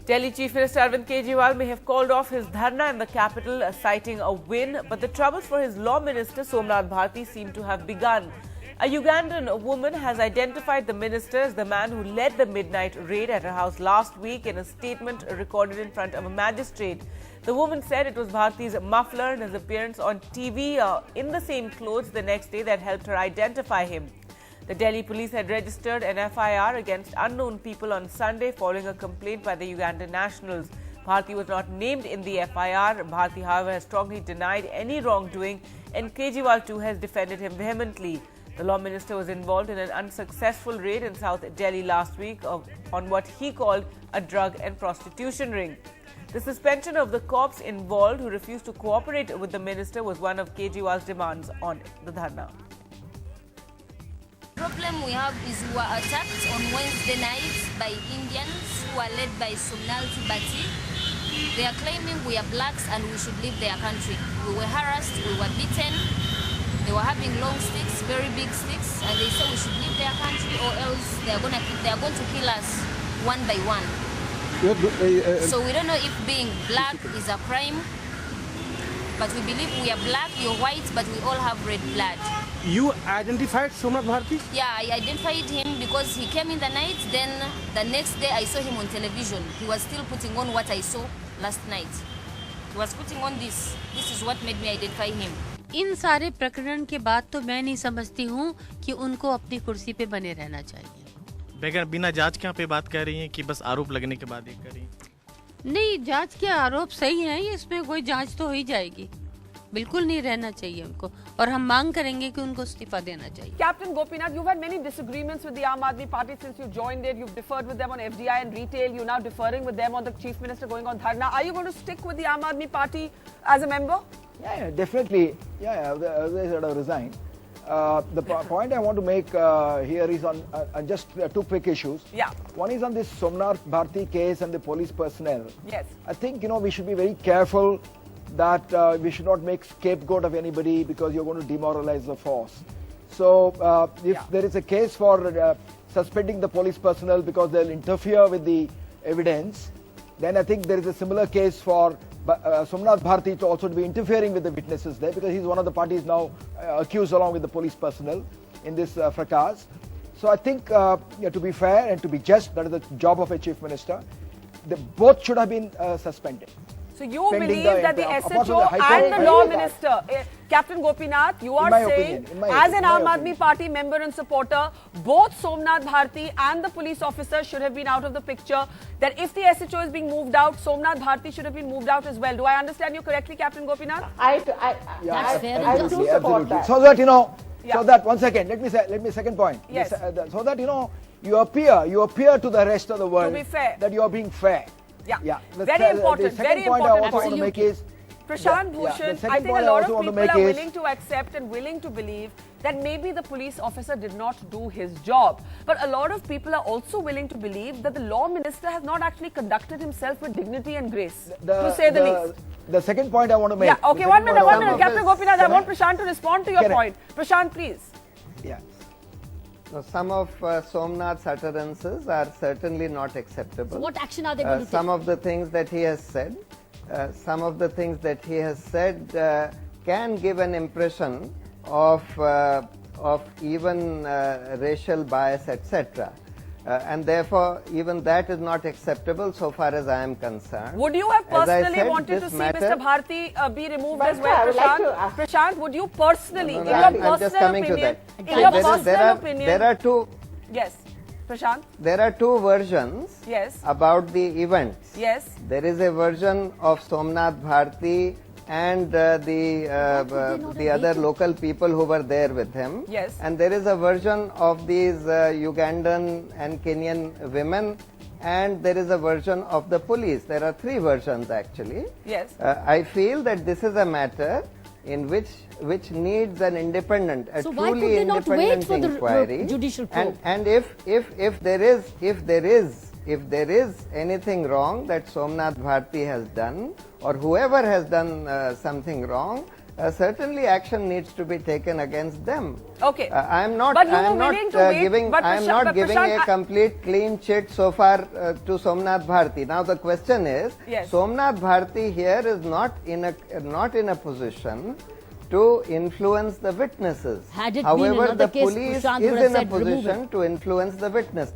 Delhi Chief Minister Arvind Kejriwal may have called off his dharna in the capital, citing a win, but the troubles for his law minister Somnath Bharti seem to have begun. A Ugandan woman has identified the minister as the man who led the midnight raid at her house last week in a statement recorded in front of a magistrate. The woman said it was Bharti's muffler and his appearance on TV in the same clothes the next day that helped her identify him. The Delhi police had registered an FIR against unknown people on Sunday following a complaint by the Ugandan nationals. Bharti was not named in the FIR. Bharti, however, has strongly denied any wrongdoing, and Kejriwal too has defended him vehemently. The law minister was involved in an unsuccessful raid in South Delhi last week on what he called a drug and prostitution ring. The suspension of the cops involved who refused to cooperate with the minister was one of Kejriwal's demands on the dharna. The problem we have is we were attacked on Wednesday night by Indians who are led by Somnath Bharti. They are claiming we are blacks and we should leave their country. We were harassed, we were beaten. They were having long sticks, very big sticks, and they said we should leave their country or else they are going to kill us one by one. So we don't know if being black is a crime, but we believe we are black, you're white, but we all have red blood. You identified Somnath Bharti? Yeah, I identified him because he came in the night. Then the next day I saw him on television. He was still putting on what I saw last night. He was putting on this. This is what made me identify him. इन सारे प्रकरण के बाद तो मैं नहीं समझती हूँ कि उनको अपनी कुर्सी पे बने रहना चाहिए। बिना जांच के यहाँ पे बात कर रही हैं कि बस आरोप लगने के बाद ये करी? नहीं, जांच के आरोप सही हैं, इसमें कोई जांच तो हो ही जाएगी। बिल्कुल नहीं रहना चाहिए उनको, और हम मांग करेंगे कि उनको इस्तीफा देना चाहिए। Captain Gopinath, you've had many disagreements with the Aam Aadmi Party since you joined it. You've differed with them on FDI and retail. You're now differing with them on the Chief Minister going on dharna. Are you going to stick with the Aam Aadmi Party as a member? Yeah, definitely. Yeah, otherwise I'd have resigned. The point I want to make here is on just two quick issues. Yeah. One is on this Somnath Bharti case and the police personnel. Yes. I think, we should be very careful that we should not make scapegoat of anybody because you're going to demoralize the force. So if there is a case for suspending the police personnel because they'll interfere with the evidence, then I think there is a similar case for Somnath Bharti to also be interfering with the witnesses there, because he's one of the parties now accused along with the police personnel in this fracas. So I think to be fair and to be just, that is the job of a chief minister, both should have been suspended. So you believe that the SHO and the law minister, Captain Gopinath, you are saying, as an Aam Aadmi Party member and supporter, both Somnath Bharti and the police officer should have been out of the picture, that if the SHO is being moved out, Somnath Bharti should have been moved out as well. Do I understand you correctly, Captain Gopinath? I do support that. So that, so that, one second, let me second point. Yes. So that, you appear to the rest of the world to be fair, that you are being fair. Yeah. The very important. Second point I also want to make is, Prashant Bhushan, I think a lot of people are willing to accept and willing to believe that maybe the police officer did not do his job. But a lot of people are also willing to believe that the law minister has not actually conducted himself with dignity and grace, to say the least. The second point I want to make. Yeah, okay, one minute. Captain Gopinath, I want Prashant to respond to your point. Prashant, please. Yeah. Some of Somnath's utterances are certainly not acceptable. So what action are they going to take? Some of the things that he has said, can give an impression of even racial bias, etc. And therefore, even that is not acceptable so far as I am concerned. Would you have personally wanted to see Mr. Bharti be removed as well, Prashant? Prashant, would you personally, in your personal opinion, there are two. Yes, Prashant. There are two versions. Yes. About the events. Yes. There is a version of Somnath Bharti and the other local people who were there with him. Yes. And there is a version of these Ugandan and Kenyan women, and there is a version of the police. There are three versions actually. Yes. I feel that this is a matter in which needs an independent, a so truly independent inquiry. Judicial probe? And if there is anything wrong that Somnath Bharti has done, or whoever has done something wrong, certainly action needs to be taken against them. Okay. I am not. But you I am were not willing to wait, giving. but I am Prashant- not giving Prashant, a complete clean chit so far to Somnath Bharti. Now the question is, Yes. Somnath Bharti here is not in a position to influence the witnesses. Had it been However, another the case, police Prashant would is have in a said, "Remove position to influence the witness.